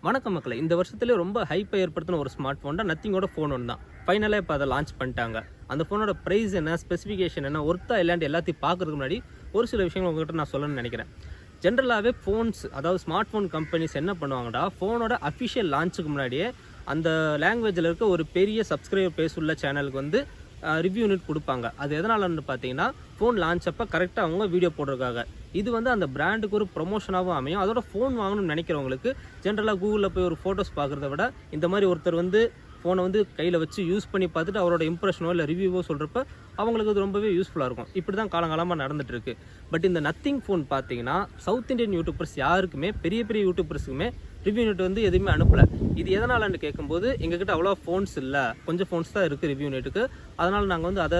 வணக்கம் மக்களே, இந்த வருஷத்துல ரொம்ப ஹைப்பை ஏற்படுத்தின ஒரு ஸ்மார்ட் ஃபோன் தான் நத்திங்கோட ஃபோன் ஒன்று தான். ஃபைனலாக இப்போ அதை லான்ச் பண்ணிட்டாங்க. அந்த ஃபோனோட ப்ரைஸ் என்ன, ஸ்பெசிஃபிகேஷன் என்ன, ஒர்த்தா இல்லையாண்டு எல்லாத்தையும் பார்க்கறதுக்கு முன்னாடி ஒரு சில விஷயங்கள் உங்கள்கிட்ட நான் சொல்லணும்னு நினைக்கிறேன். ஜென்ரலாகவே ஃபோன்ஸ், அதாவது ஸ்மார்ட் ஃபோன் கம்பெனிஸ் என்ன பண்ணுவாங்கடா, ஃபோனோட அஃபிஷியல் லான்ச்சுக்கு முன்னாடியே அந்த லாங்குவேஜில் இருக்க ஒரு பெரிய சப்ஸ்கிரைபர் பேஸ் உள்ள சேனலுக்கு வந்து ரிவ்யூ யூனிட் கொடுப்பாங்க. அது எதனாலன்னு பார்த்தீங்கன்னா, ஃபோன் லான்ச் அப்போ கரெக்டாக அவங்க வீடியோ போடுறதுக்காக. இது வந்து அந்த பிராண்டுக்கு ஒரு ப்ரொமோஷனாகவும் அமையும். அதோட ஃபோன் வாங்கணும்னு நினைக்கிறவங்களுக்கு ஜென்ரலாக கூகுளில் போய் ஒரு ஃபோட்டோஸ் பார்க்குறத விட இந்த மாதிரி ஒருத்தர் வந்து ஃபோனை வந்து கையில் வச்சு யூஸ் பண்ணி பார்த்துட்டு அவரோட இம்ப்ரெஷனோ இல்லை ரிவ்யூவோ சொல்கிறப்ப அவங்களுக்கு அது ரொம்பவே யூஸ்ஃபுல்லாக இருக்கும். இப்படி தான் காலங்காலமாக நடந்துகிட்ருக்கு. பட் இந்த நத்திங் ஃபோன் பார்த்தீங்கன்னா சவுத் இந்தியன் யூடியூபர்ஸ் யாருக்குமே, பெரிய பெரிய யூடியூபர்ஸுக்குமே ரிவ்யூ யூனிட் வந்து எதுவுமே அனுப்பலை. இது எதனாலன்னு கேட்கும்போது, எங்ககிட்ட அவ்வளோ ஃபோன்ஸ் இல்லை, கொஞ்சம் ஃபோன்ஸ் தான் இருக்குது ரிவ்யூ யூனிட்டுக்கு. அதனால் நாங்கள் வந்து அதை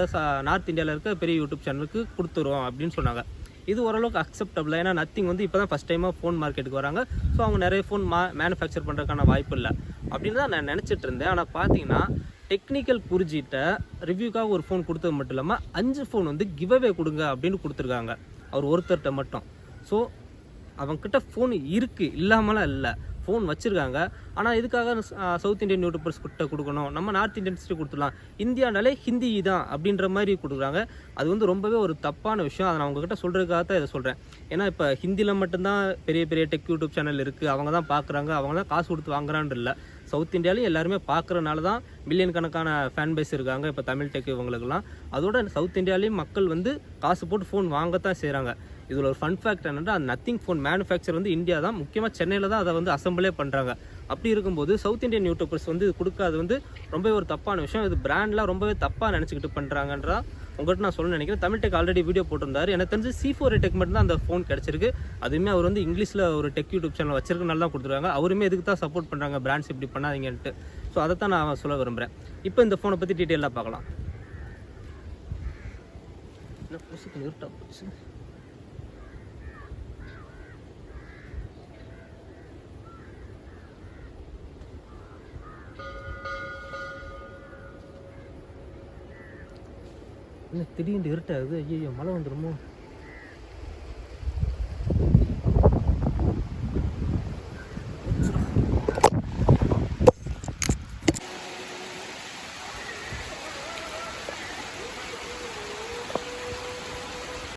நார்த் இந்தியாவில் இருக்க பெரிய யூடியூப் சேனலுக்கு கொடுத்துருவோம் அப்படின்னு சொன்னாங்க. இது ஓரளவுக்கு அக்செப்டபிள். ஏன்னா நத்திங் வந்து இப்போ தான் ஃபஸ்ட் டைமாக ஃபோன் மார்க்கெட்டுக்கு வராங்க. ஸோ அவங்க நிறைய ஃபோன் மேனுஃபேக்சர் பண்ணுறதுக்கான வாய்ப்பு இல்லை அப்படின்னு தான் நான் நினச்சிட்டு இருந்தேன். ஆனால் பார்த்தீங்கன்னா டெக்னிக்கல் புரிஞ்சிட்ட ரிவ்யூக்காக ஒரு ஃபோன் கொடுத்தது மட்டும் இல்லாமல் 5 ஃபோன் வந்து கிவ்அவே கொடுங்க அப்படின்னு கொடுத்துருக்காங்க அவர் ஒருத்தர்கிட்ட மட்டும். ஸோ அவங்கக்கிட்ட ஃபோன் இருக்குது, இல்லாமலாம் இல்லை, ஃபோன் வச்சுருக்காங்க. ஆனால் இதுக்காக சவுத் இந்தியன் யூடியூபர்ஸ் கிட்ட கொடுக்கணும், நம்ம நார்த் இந்தியன்ஸ்ட்டு கொடுத்துடலாம், இந்தியானாலே ஹிந்தி தான் அப்படின்ற மாதிரி கொடுக்குறாங்க. அது வந்து ரொம்பவே ஒரு தப்பான விஷயம். அதை நான் உங்ககிட்ட சொல்கிறதுக்காக தான் இதை சொல்கிறேன். ஏன்னா இப்போ ஹிந்தியில் மட்டும்தான் பெரிய பெரிய டெக் யூடியூப் சேனல் இருக்குது, அவங்க தான் பார்க்குறாங்க, அவங்க தான் காசு கொடுத்து வாங்குறான்னு இல்லை. சவுத் இந்தியாவிலையும் எல்லாருமே பார்க்குறனால தான் மில்லியன் கணக்கான ஃபேன் பேஸ் இருக்காங்க இப்போ தமிழ் டெக் இவங்களுக்குலாம். அதோட சவுத் இந்தியாவிலையும் மக்கள் வந்து காசு போட்டு ஃபோன் வாங்கத்தான் செய்கிறாங்க. இதில் ஒரு ஃபன் ஃபேக்ட் என்னென்னா, அந்த நத்திங் ஃபோன் மேனுஃபேக்சர் வந்து இந்தியா தான், முக்கியமாக சென்னையில் தான் அதை வந்து அசம்பிளே பண்ணுறாங்க. அப்படி இருக்கும்போது சவுத் இந்தியன் யூடியூபர்ஸ் வந்து இது கொடுக்காது வந்து ரொம்பவே ஒரு தப்பான விஷயம். இது பிராண்ட்லாம் ரொம்பவே தப்பாக நினச்சிக்கிட்டு பண்ணுறாங்கன்றா உங்கள்கிட்ட நான் சொல்ல நினைக்கிறேன். தமிழ் டெக் ஆல்ரெடி வீடியோ போட்டிருந்தாரு. எனக்கு தெரிஞ்சு C4 டெக் மட்டும் தான் அந்த ஃபோன் கிடச்சிருக்கு. அதுவுமே அவர் வந்து இங்கிலீஷில் ஒரு டெக் யூடியூப் சேனல் வச்சிருக்கனால தான் கொடுத்துருக்காங்க. அவருமே இதுக்கு தான் சப்போர்ட் பண்ணுறாங்க, பிராண்ட்ஸ் இப்படி பண்ணாதீங்கன்ட்டு. ஸோ அதை தான் நான் சொல்ல விரும்புகிறேன். இப்போ இந்த ஃபோனை பற்றி டீட்டெயிலாக பார்க்கலாம். என்ன புதுசுக்கு நிறுத்தா போச்சு. என்ன திடீர்னு இருட்டாகுது? ஐயோ, மழை வந்துடுமோ?